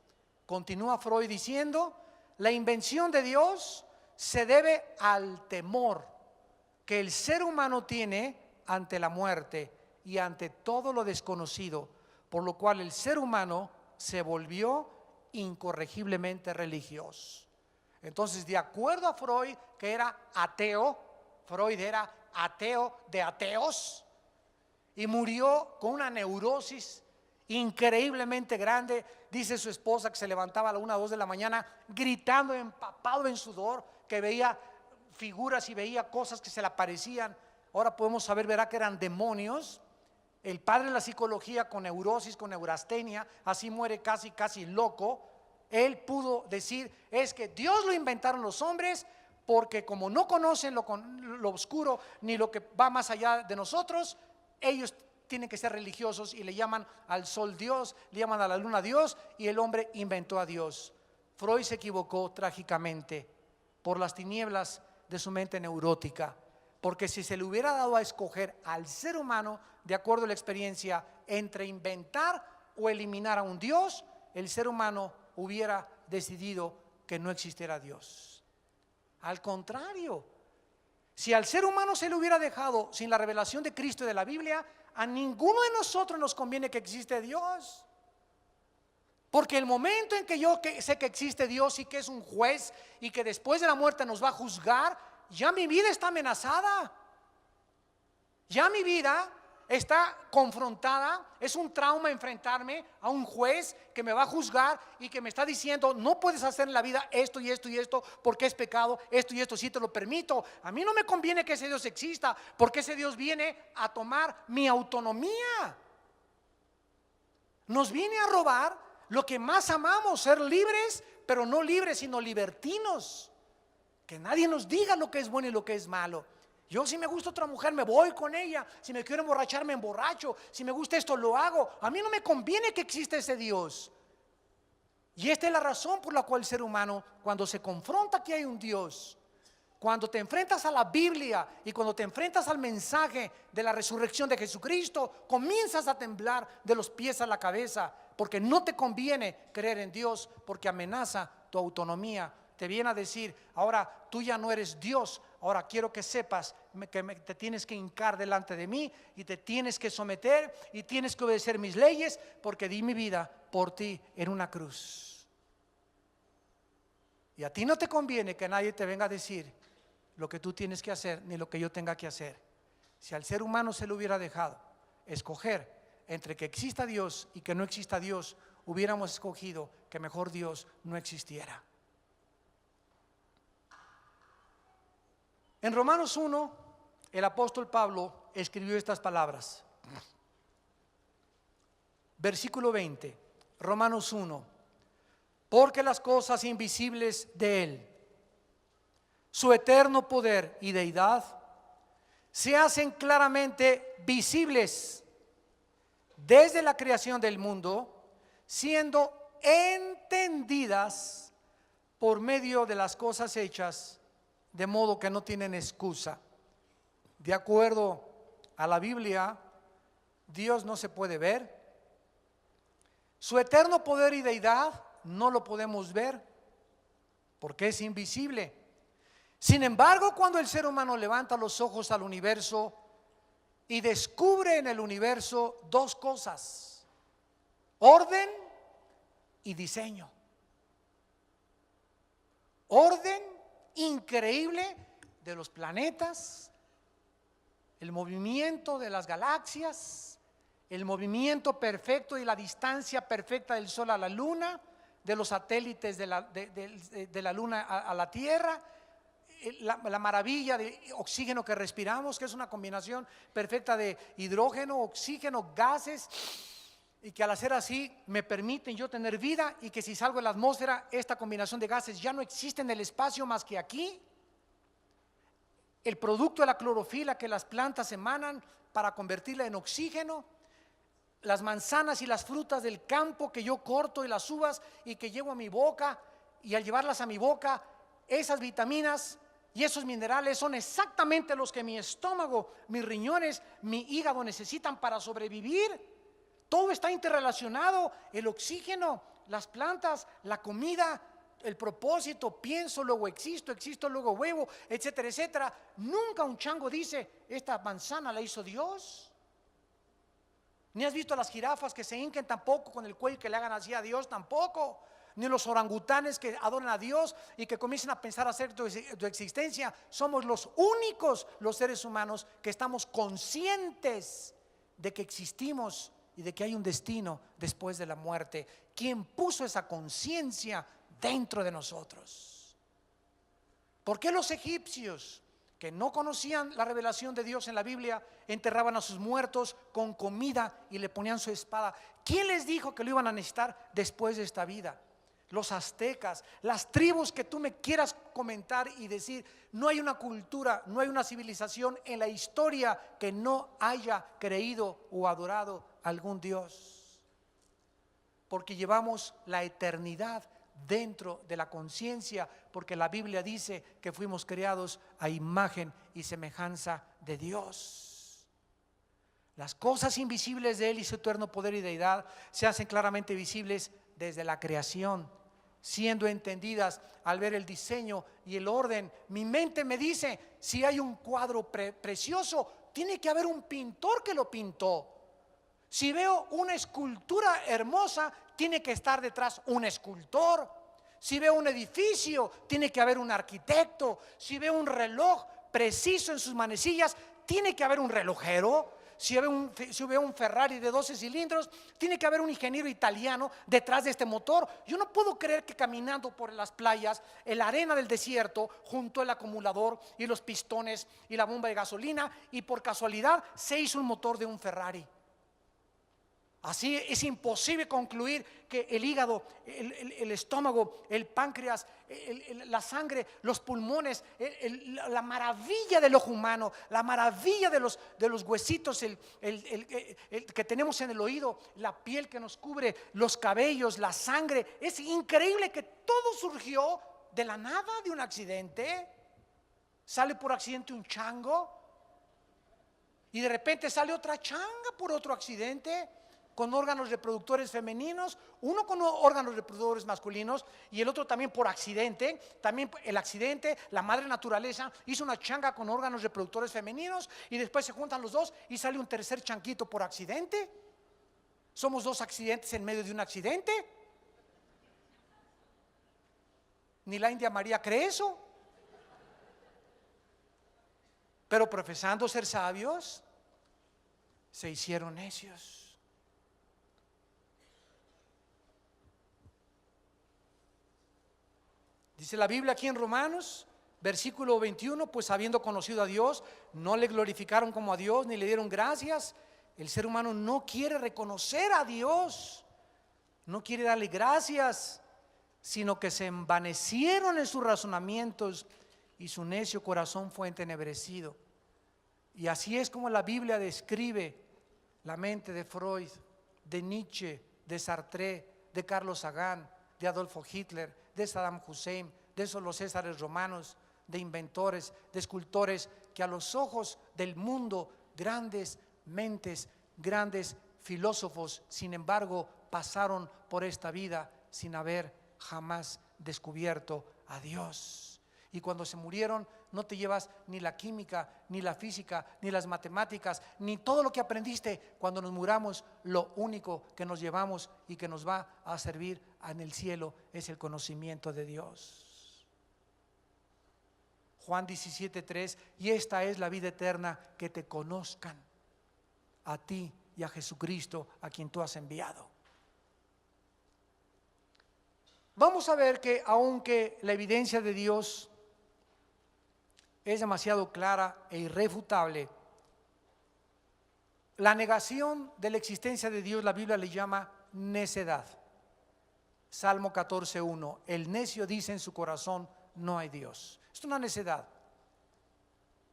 Continúa Freud diciendo: la invención de Dios se debe al temor que el ser humano tiene ante la muerte y ante todo lo desconocido, por lo cual el ser humano se volvió incorregiblemente religioso. Entonces, de acuerdo a Freud, que era ateo, Freud era ateo de ateos y murió con una neurosis increíblemente grande. Dice su esposa que se levantaba a la 1 o 2 de la mañana gritando, empapado en sudor, que veía figuras y veía cosas que se le aparecían. Ahora podemos saber, verá, que eran demonios. El padre de la psicología, con neurosis, con neurastenia, así muere casi loco. Él pudo decir: es que Dios lo inventaron los hombres, porque como no conocen lo oscuro ni lo que va más allá de nosotros, ellos tienen que ser religiosos y le llaman al sol Dios, le llaman a la luna Dios, y el hombre inventó a Dios. Freud se equivocó trágicamente por las tinieblas de su mente neurótica, porque si se le hubiera dado a escoger al ser humano, de acuerdo a la experiencia, entre inventar o eliminar a un Dios, el ser humano hubiera decidido que no existiera Dios. Al contrario, si al ser humano se le hubiera dejado sin la revelación de Cristo y de la Biblia, a ninguno de nosotros nos conviene que existe Dios. Porque el momento en que yo sé que existe Dios y que es un juez y que después de la muerte nos va a juzgar, ya mi vida está amenazada. Ya mi vida está confrontada. Es un trauma enfrentarme a un juez que me va a juzgar y que me está diciendo: no puedes hacer en la vida esto y esto y esto porque es pecado, esto y esto sí te lo permito. A mí no me conviene que ese Dios exista, porque ese Dios viene a tomar mi autonomía. Nos viene a robar lo que más amamos: ser libres, pero no libres sino libertinos. Que nadie nos diga lo que es bueno y lo que es malo. Yo, si me gusta otra mujer, me voy con ella. Si me quiero emborrachar, me emborracho. Si me gusta esto, lo hago. A mí no me conviene que exista ese Dios. Y esta es la razón por la cual el ser humano, cuando se confronta que hay un Dios, cuando te enfrentas a la Biblia y cuando te enfrentas al mensaje de la resurrección de Jesucristo, comienzas a temblar de los pies a la cabeza, porque no te conviene creer en Dios, porque amenaza tu autonomía. Te viene a decir: ahora tú ya no eres Dios, ahora quiero que sepas que te tienes que hincar delante de mí y te tienes que someter y tienes que obedecer mis leyes, porque di mi vida por ti en una cruz. Y a ti no te conviene que nadie te venga a decir lo que tú tienes que hacer ni lo que yo tenga que hacer. Si al ser humano se le hubiera dejado escoger entre que exista Dios y que no exista Dios, hubiéramos escogido que mejor Dios no existiera. En Romanos 1, el apóstol Pablo escribió estas palabras. Versículo 20, Romanos 1: porque las cosas invisibles de Él, su eterno poder y deidad, se hacen claramente visibles desde la creación del mundo, siendo entendidas por medio de las cosas hechas, de modo que no tienen excusa. De acuerdo a la Biblia, Dios no se puede ver. Su eterno poder y deidad no lo podemos ver porque es invisible. Sin embargo, cuando el ser humano levanta los ojos al universo y descubre en el universo dos cosas: orden y diseño. Orden increíble de los planetas, el movimiento de las galaxias, el movimiento perfecto y la distancia perfecta del Sol a la Luna, de los satélites de la Luna a la Tierra, la maravilla de oxígeno que respiramos, que es una combinación perfecta de hidrógeno, oxígeno, gases, y que al hacer así me permiten yo tener vida, y que si salgo de la atmósfera esta combinación de gases ya no existe en el espacio más que aquí. El producto de la clorofila que las plantas emanan para convertirla en oxígeno, las manzanas y las frutas del campo que yo corto, y las uvas, y que llevo a mi boca, y al llevarlas a mi boca, esas vitaminas y esos minerales son exactamente los que mi estómago, mis riñones, mi hígado necesitan para sobrevivir. Todo está interrelacionado: el oxígeno, las plantas, la comida, el propósito, pienso, luego existo, existo, luego huevo, etcétera, etcétera. Nunca un chango dice: esta manzana la hizo Dios. Ni has visto a las jirafas que se hinquen tampoco con el cuello, que le hagan así a Dios tampoco. Ni los orangutanes que adoran a Dios y que comiencen a pensar acerca de tu existencia. Somos los únicos, los seres humanos, que estamos conscientes de que existimos y de que hay un destino después de la muerte. ¿Quién puso esa conciencia dentro de nosotros? ¿Por qué los egipcios, que no conocían la revelación de Dios en la Biblia, enterraban a sus muertos con comida y le ponían su espada? ¿Quién les dijo que lo iban a necesitar después de esta vida? Los aztecas, las tribus que tú me quieras comentar y decir, no hay una cultura, no hay una civilización en la historia que no haya creído o adorado a algún Dios, porque llevamos la eternidad dentro de la conciencia, porque la Biblia dice que fuimos creados a imagen y semejanza de Dios. Las cosas invisibles de Él y su eterno poder y deidad se hacen claramente visibles desde la creación, siendo entendidas al ver el diseño y el orden. Mi mente me dice: si hay un cuadro precioso, tiene que haber un pintor que lo pintó. Si veo una escultura hermosa, tiene que estar detrás un escultor. Si veo un edificio, tiene que haber un arquitecto. Si veo un reloj preciso en sus manecillas, tiene que haber un relojero. Si veo un Ferrari de 12 cilindros, tiene que haber un ingeniero italiano detrás de este motor. Yo no puedo creer que caminando por las playas, en la arena del desierto, junto al acumulador y los pistones y la bomba de gasolina, y por casualidad se hizo un motor de un Ferrari. Así es imposible concluir que el hígado, el estómago, el páncreas, la sangre, los pulmones, la maravilla del ojo humano, la maravilla de los huesitos, el que tenemos en el oído, la piel que nos cubre, los cabellos, la sangre. Es increíble que todo surgió de la nada, de un accidente. Sale por accidente un chango y de repente sale otra changa por otro accidente, con órganos reproductores femeninos, uno con órganos reproductores masculinos y el otro también por accidente. También el accidente, la madre naturaleza hizo una changa con órganos reproductores femeninos, y después se juntan los dos y sale un tercer chanquito por accidente. Somos dos accidentes en medio de un accidente. Ni la India María cree eso, pero profesando ser sabios, se hicieron necios. Dice la Biblia aquí en Romanos, versículo 21, pues habiendo conocido a Dios, no le glorificaron como a Dios, ni le dieron gracias. El ser humano no quiere reconocer a Dios, no quiere darle gracias, sino que se envanecieron en sus razonamientos y su necio corazón fue entenebrecido. Y así es como la Biblia describe la mente de Freud, de Nietzsche, de Sartre, de Carlos Sagan, de Adolfo Hitler, de Saddam Hussein, de esos los Césares romanos, de inventores, de escultores, que a los ojos del mundo, grandes mentes, grandes filósofos, sin embargo, pasaron por esta vida sin haber jamás descubierto a Dios. Y cuando se murieron, no te llevas ni la química, ni la física, ni las matemáticas, ni todo lo que aprendiste. Cuando nos muramos, lo único que nos llevamos y que nos va a servir en el cielo es el conocimiento de Dios. Juan 17:3, y esta es la vida eterna, que te conozcan a ti y a Jesucristo, a quien tú has enviado. Vamos a ver que aunque la evidencia de Dios es demasiado clara e irrefutable, la negación de la existencia de Dios, la Biblia le llama necedad. Salmo 14:1, el necio dice en su corazón, no hay Dios. Es una necedad.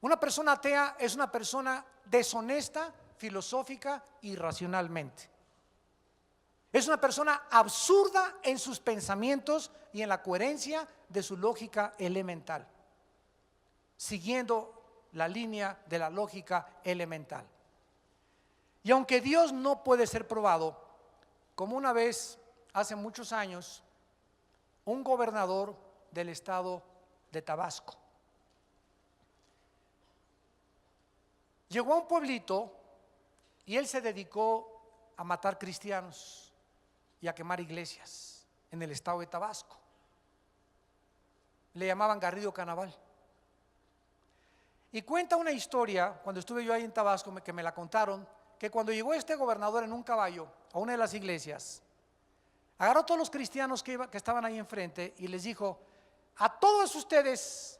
Una persona atea es una persona deshonesta, filosófica y racionalmente. Es una persona absurda en sus pensamientos y en la coherencia de su lógica elemental, siguiendo la línea de la lógica elemental. Y aunque Dios no puede ser probado, como una vez, hace muchos años, un gobernador del estado de Tabasco llegó a un pueblito y él se dedicó a matar cristianos y a quemar iglesias en el estado de Tabasco. Le llamaban Garrido Canaval. Y cuenta una historia, cuando estuve yo ahí en Tabasco, que me la contaron, que cuando llegó este gobernador en un caballo a una de las iglesias, agarró a todos los cristianos que estaban ahí enfrente y les dijo, a todos ustedes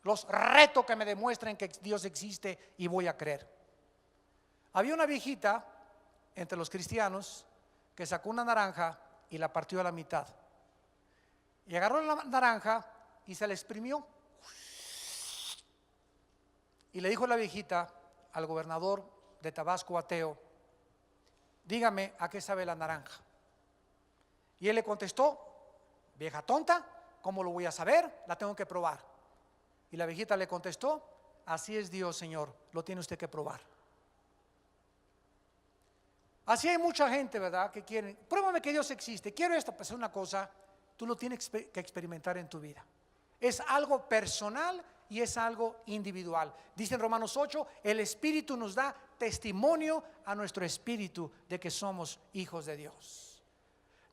los reto que me demuestren que Dios existe y voy a creer. Había una viejita entre los cristianos que sacó una naranja y la partió a la mitad. Y agarró la naranja y se la exprimió. Y le dijo la viejita al gobernador de Tabasco, ateo, dígame a qué sabe la naranja. Y él le contestó, vieja tonta, ¿cómo lo voy a saber? La tengo que probar. Y la viejita le contestó, así es Dios, Señor, lo tiene usted que probar. Así hay mucha gente, ¿verdad?, que quieren, pruébame que Dios existe, quiero esto, pues es una cosa, tú lo tienes que experimentar en tu vida. Es algo personal y es algo individual. Dice en Romanos 8, el Espíritu nos da testimonio a nuestro espíritu de que somos hijos de Dios.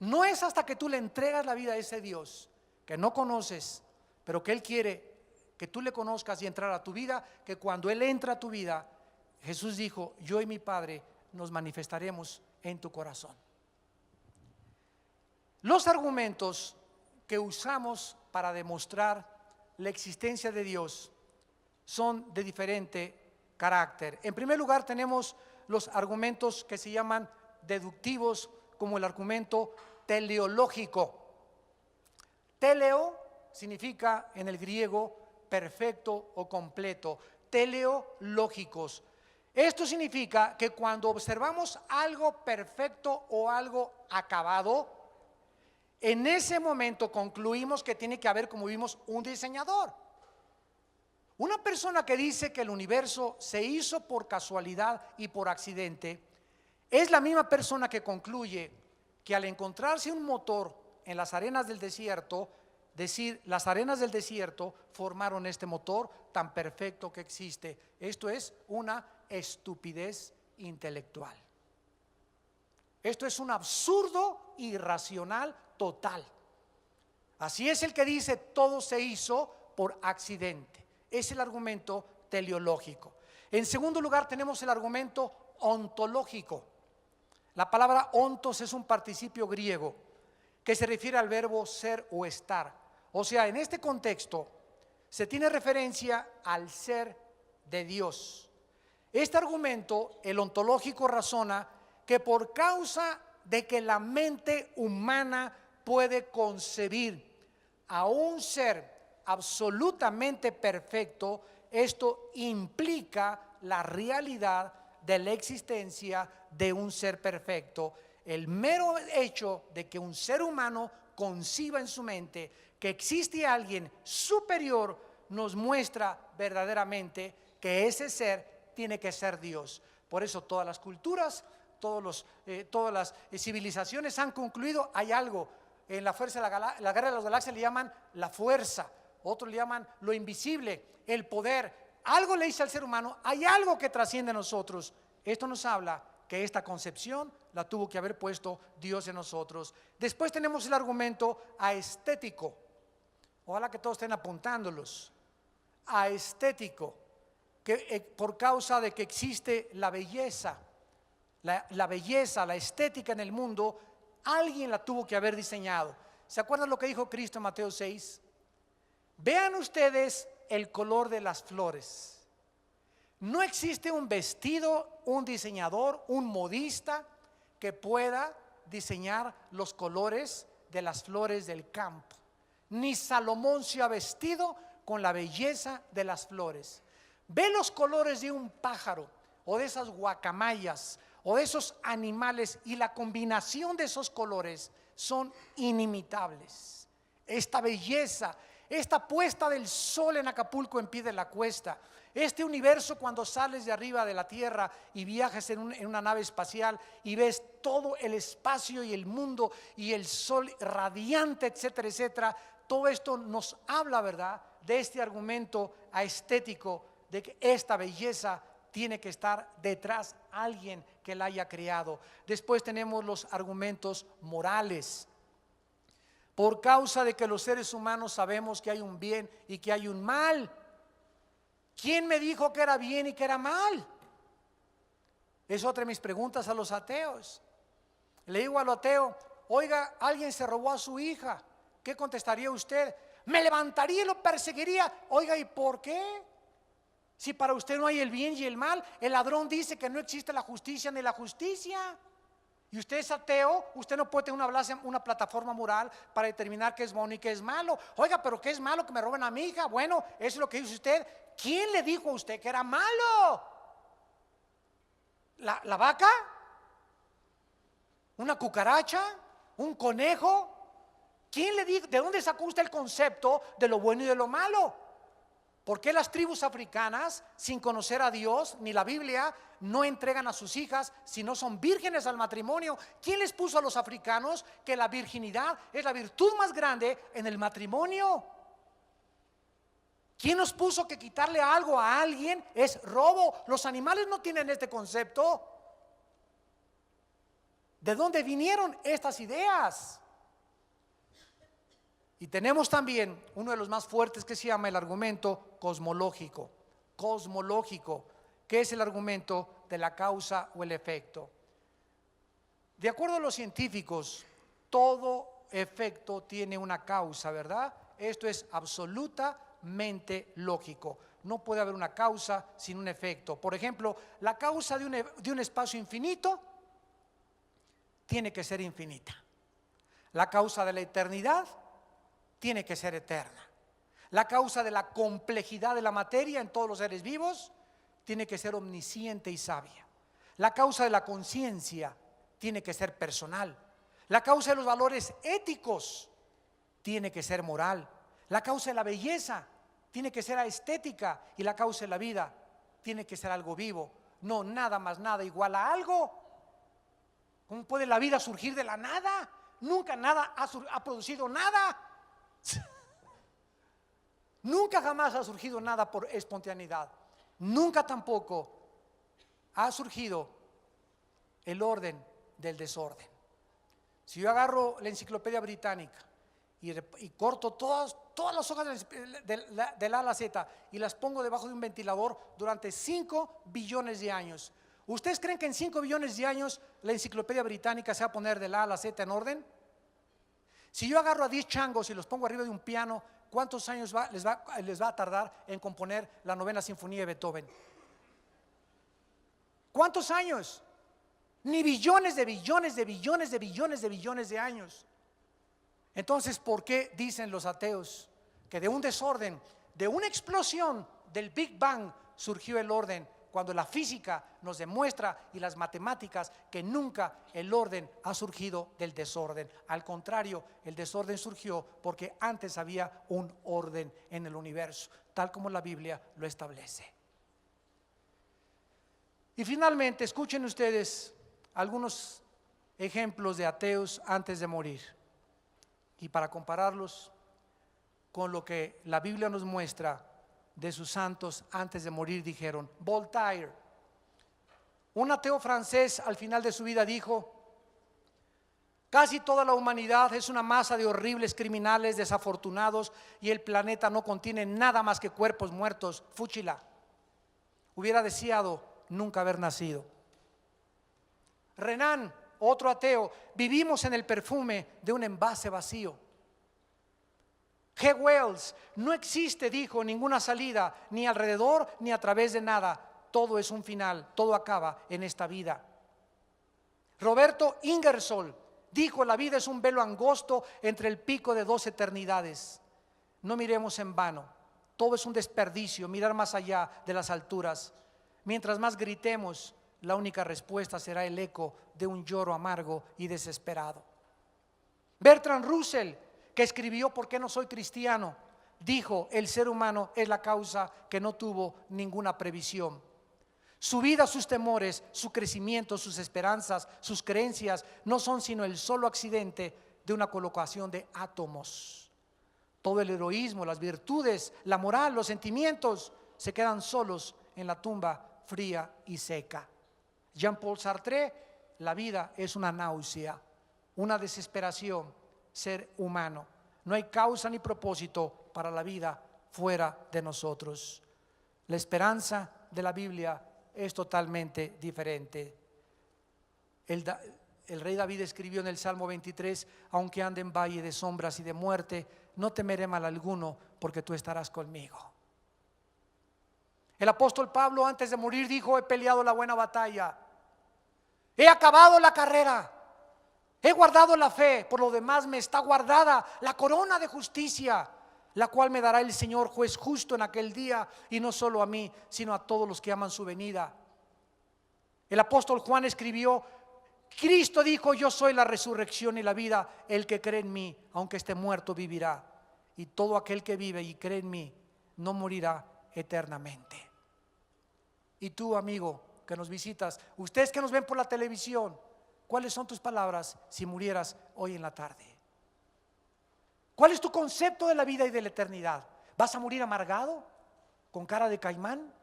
No es hasta que tú le entregas la vida a ese Dios que no conoces, pero que Él quiere que tú le conozcas y entrar a tu vida, que cuando Él entra a tu vida, Jesús dijo, yo y mi Padre nos manifestaremos en tu corazón. Los argumentos que usamos para demostrar la existencia de Dios son de diferente carácter. En primer lugar, tenemos los argumentos que se llaman deductivos, como el argumento teleológico. Teleo significa en el griego perfecto o completo. Teleológicos. Esto significa que cuando observamos algo perfecto o algo acabado, en ese momento concluimos que tiene que haber, como vimos, un diseñador. Una persona que dice que el universo se hizo por casualidad y por accidente, es la misma persona que concluye que al encontrarse un motor en las arenas del desierto, decir, las arenas del desierto formaron este motor tan perfecto que existe. Esto es una estupidez intelectual. Esto es un absurdo irracional total. Así es el que dice todo se hizo por accidente. Es el argumento teleológico. En segundo lugar tenemos el argumento ontológico. La palabra ontos es un participio griego que se refiere al verbo ser o estar. O sea, en este contexto se tiene referencia al ser de Dios. Este argumento, el ontológico, razona que por causa de que la mente humana puede concebir a un ser absolutamente perfecto, esto implica la realidad de la existencia de un ser perfecto. El mero hecho de que un ser humano conciba en su mente que existe alguien superior nos muestra verdaderamente que ese ser tiene que ser Dios. Por eso todas las culturas, todas las civilizaciones han concluido, hay algo en la fuerza de la guerra de las galaxias le llaman la fuerza, otros le llaman lo invisible, el poder. Algo le dice al ser humano, hay algo que trasciende a nosotros. Esto nos habla que esta concepción la tuvo que haber puesto Dios en nosotros. Después tenemos el argumento aestético. Ojalá que todos estén apuntándolos. Aestético, que por causa de que existe la belleza, la belleza, la estética en el mundo, alguien la tuvo que haber diseñado. ¿Se acuerdan lo que dijo Cristo en Mateo 6? Vean ustedes el color de las flores. No existe un vestido, un diseñador, un modista que pueda diseñar los colores de las flores del campo. Ni Salomón se ha vestido con la belleza de las flores. Ve los colores de un pájaro o de esas guacamayas o de esos animales y la combinación de esos colores son inimitables. Esta belleza, esta puesta del sol en Acapulco en pie de la cuesta, este universo cuando sales de arriba de la tierra y viajas en una nave espacial y ves todo el espacio y el mundo y el sol radiante, etcétera, etcétera. Todo esto nos habla, ¿verdad?, de este argumento estético de que esta belleza tiene que estar detrás alguien que la haya creado. Después tenemos los argumentos morales. Por causa de que los seres humanos sabemos que hay un bien y que hay un mal. ¿Quién me dijo que era bien y que era mal? Es otra de mis preguntas a los ateos. Le digo al ateo, oiga, alguien se robó a su hija. ¿Qué contestaría usted? Me levantaría y lo perseguiría. Oiga, ¿y por qué? Si para usted no hay el bien y el mal. El ladrón dice que no existe la justicia ni la justicia. Y usted es ateo, usted no puede tener una plataforma moral para determinar qué es bueno y qué es malo. Oiga, pero ¿qué es malo que me roben a mi hija? Bueno, eso es lo que dice usted. ¿Quién le dijo a usted que era malo? ¿La vaca? ¿Una cucaracha? ¿Un conejo? ¿Quién le dijo? ¿De dónde sacó usted el concepto de lo bueno y de lo malo? ¿Por qué las tribus africanas, sin conocer a Dios ni la Biblia, no entregan a sus hijas si no son vírgenes al matrimonio? ¿Quién les puso a los africanos que la virginidad es la virtud más grande en el matrimonio? ¿Quién nos puso que quitarle algo a alguien es robo? Los animales no tienen este concepto. ¿De dónde vinieron estas ideas? Y tenemos también uno de los más fuertes que se llama el argumento cosmológico. Cosmológico, que es el argumento de la causa o el efecto. De acuerdo a los científicos, todo efecto tiene una causa, ¿verdad? Esto es absolutamente lógico. No puede haber una causa sin un efecto. Por ejemplo, la causa de un espacio infinito tiene que ser infinita. La causa de la eternidad tiene que ser eterna. La causa de la complejidad de la materia en todos los seres vivos tiene que ser omnisciente y sabia. La causa de la conciencia tiene que ser personal. La causa de los valores éticos tiene que ser moral. La causa de la belleza tiene que ser estética, y la causa de la vida tiene que ser algo vivo. No nada más nada igual a algo. ¿Cómo puede la vida surgir de la nada? Nunca nada ha producido nada. Nunca jamás ha surgido nada por espontaneidad. Nunca tampoco ha surgido el orden del desorden. Si yo agarro la Enciclopedia Británica y corto todas las hojas del A a la Z y las pongo debajo de un ventilador durante 5 billones de años, ¿ustedes creen que en 5 billones de años la Enciclopedia Británica se va a poner del A a la Z en orden? Si yo agarro a 10 changos y los pongo arriba de un piano, ¿cuántos años les va a tardar en componer la 9ª Sinfonía de Beethoven? ¿Cuántos años? Ni billones de billones de billones de billones de billones de años. Entonces, ¿por qué dicen los ateos que de un desorden, de una explosión del Big Bang surgió el orden, cuando la física nos demuestra y las matemáticas que nunca el orden ha surgido del desorden? Al contrario, el desorden surgió porque antes había un orden en el universo, tal como la Biblia lo establece. Y finalmente, escuchen ustedes algunos ejemplos de ateos antes de morir. Y para compararlos, con lo que la Biblia nos muestra de sus santos antes de morir. Dijeron, Voltaire, un ateo francés, al final de su vida dijo: casi toda la humanidad es una masa de horribles criminales desafortunados y el planeta no contiene nada más que cuerpos muertos. Fúchila. Hubiera deseado nunca haber nacido. Renan, otro ateo, vivimos en el perfume de un envase vacío. G. Wells, no existe, dijo, ninguna salida, ni alrededor ni a través de nada. Todo es un final, todo acaba en esta vida. Roberto Ingersoll dijo: la vida es un velo angosto entre el pico de dos eternidades. No miremos en vano, todo es un desperdicio, mirar más allá de las alturas. Mientras más gritemos, la única respuesta será el eco de un lloro amargo y desesperado. Bertrand Russell, que escribió ¿Por qué no soy cristiano?, dijo: el ser humano es la causa que no tuvo ninguna previsión. Su vida, sus temores, su crecimiento, sus esperanzas, sus creencias no son sino el solo accidente de una colocación de átomos. Todo el heroísmo, las virtudes, la moral, los sentimientos se quedan solos en la tumba fría y seca. Jean-Paul Sartre: la vida es una náusea, una desesperación, ser humano. No hay causa ni propósito para la vida fuera de nosotros. La esperanza de la Biblia es totalmente diferente. El rey David escribió en el Salmo 23: aunque ande en valle de sombras y de muerte, no temeré mal alguno, porque tú estarás conmigo. El apóstol Pablo, antes de morir, dijo: he peleado la buena batalla, he acabado la carrera, he guardado la fe, por lo demás me está guardada la corona de justicia, la cual me dará el Señor juez justo en aquel día, y no solo a mí, sino a todos los que aman su venida. El apóstol Juan escribió: Cristo dijo: yo soy la resurrección y la vida, el que cree en mí, aunque esté muerto, vivirá, y todo aquel que vive y cree en mí no morirá eternamente. Y tú, amigo, que nos visitas, ustedes que nos ven por la televisión, ¿cuáles son tus palabras si murieras hoy en la tarde? ¿Cuál es tu concepto de la vida y de la eternidad? ¿Vas a morir amargado, con cara de caimán?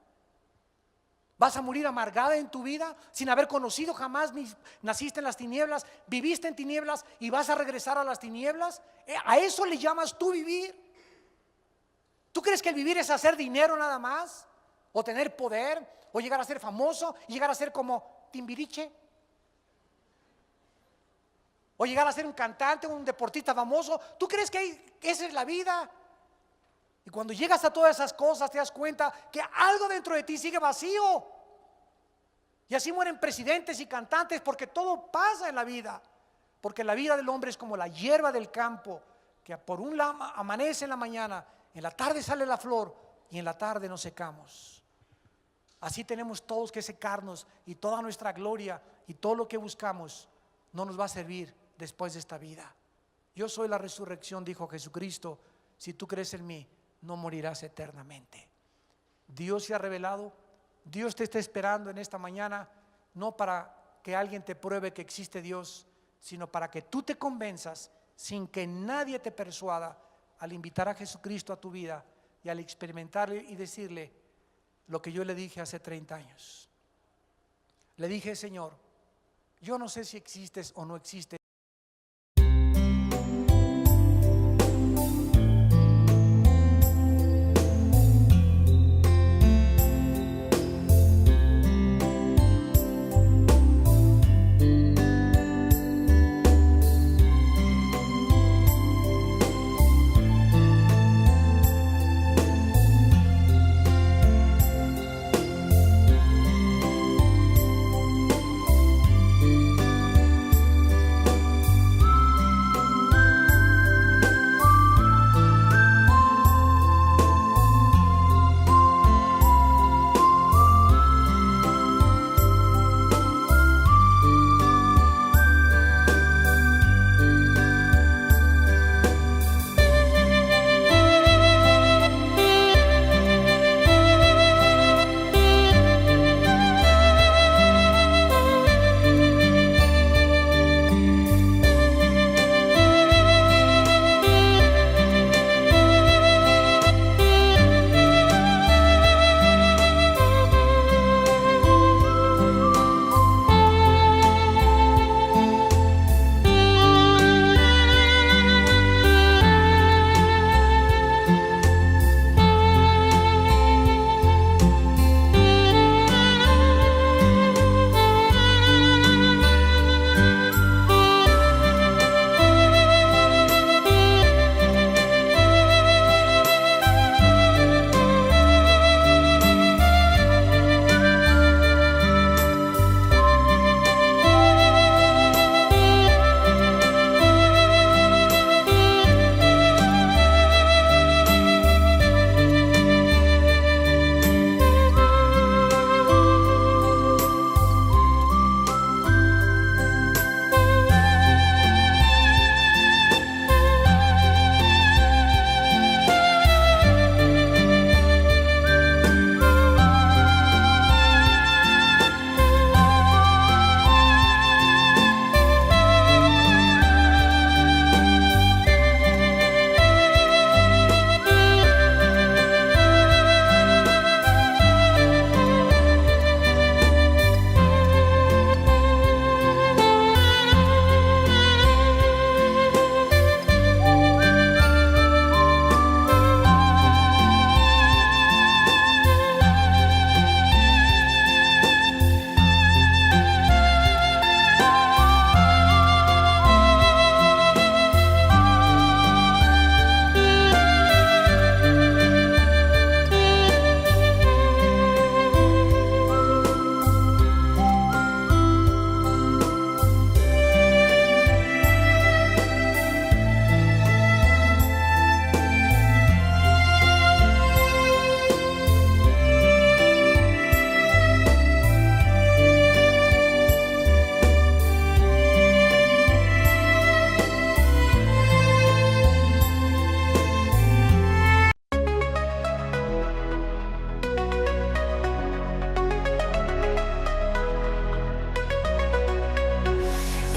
¿Vas a morir amargada en tu vida sin haber conocido jamás? Naciste en las tinieblas, viviste en tinieblas y vas a regresar a las tinieblas. ¿A eso le llamas tú vivir? ¿Tú crees que el vivir es hacer dinero nada más? ¿O tener poder? ¿O llegar a ser famoso? ¿Y llegar a ser como Timbiriche? ¿O llegar a ser un cantante, un deportista famoso? ¿Tú crees que esa es la vida? Y cuando llegas a todas esas cosas te das cuenta que algo dentro de ti sigue vacío. Y así mueren presidentes y cantantes, porque todo pasa en la vida. Porque la vida del hombre es como la hierba del campo, que por un lado amanece en la mañana, en la tarde sale la flor y en la tarde nos secamos. Así tenemos todos que secarnos, y toda nuestra gloria y todo lo que buscamos no nos va a servir después de esta vida. Yo soy la resurrección, dijo Jesucristo. Si tú crees en mí, no morirás eternamente. Dios se ha revelado. Dios te está esperando en esta mañana, no para que alguien te pruebe que existe Dios, sino para que tú te convenzas sin que nadie te persuada, al invitar a Jesucristo a tu vida y al experimentarle y decirle lo que yo le dije hace 30 años. Le dije: Señor, yo no sé si existes o no existes.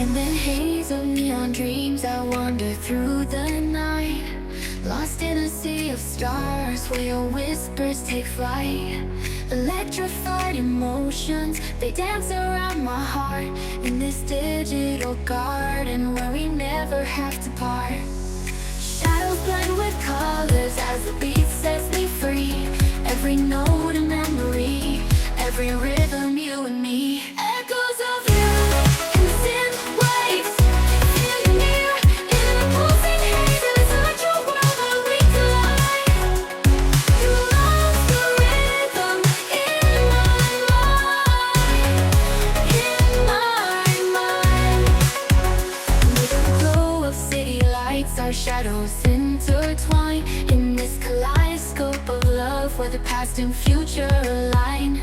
In the haze of neon dreams I wander through the night, lost in a sea of stars where your whispers take flight. Electrified emotions, they dance around my heart, in this digital garden where we never have to part. Shadows blend with colors as the beat sets me free. Every note a memory, every rhythm you and me. Echoes of you in the thin waves, feel you near in the pulsing haze. Inside your world where we collide. You lost the rhythm in my mind, in my mind. With the glow of city lights, our shadows intertwine in this kaleidoscope of love where the past and future align.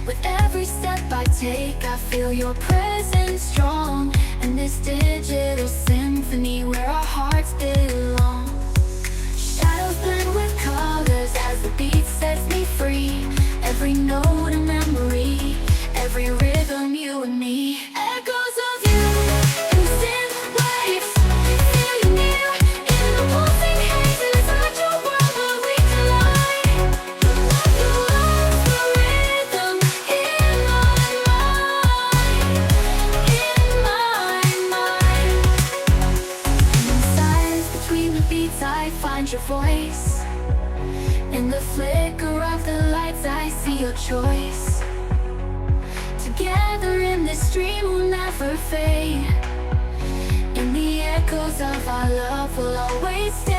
With every step I take, I feel your presence strong, in this digital symphony where our hearts belong. Shadows blend with colors as the beat sets me free. Every note a memory, every rhythm you and me. Echoes of you in the thin waves, feel you near in the pulsing haze. Inside your world where we collide. You lost the rhythm in my mind, in my mind. And in silence between the beats I find your voice. In the flicker of the lights I see your choice. Together in this dream we'll never fade. In the echoes of our love we'll always stay.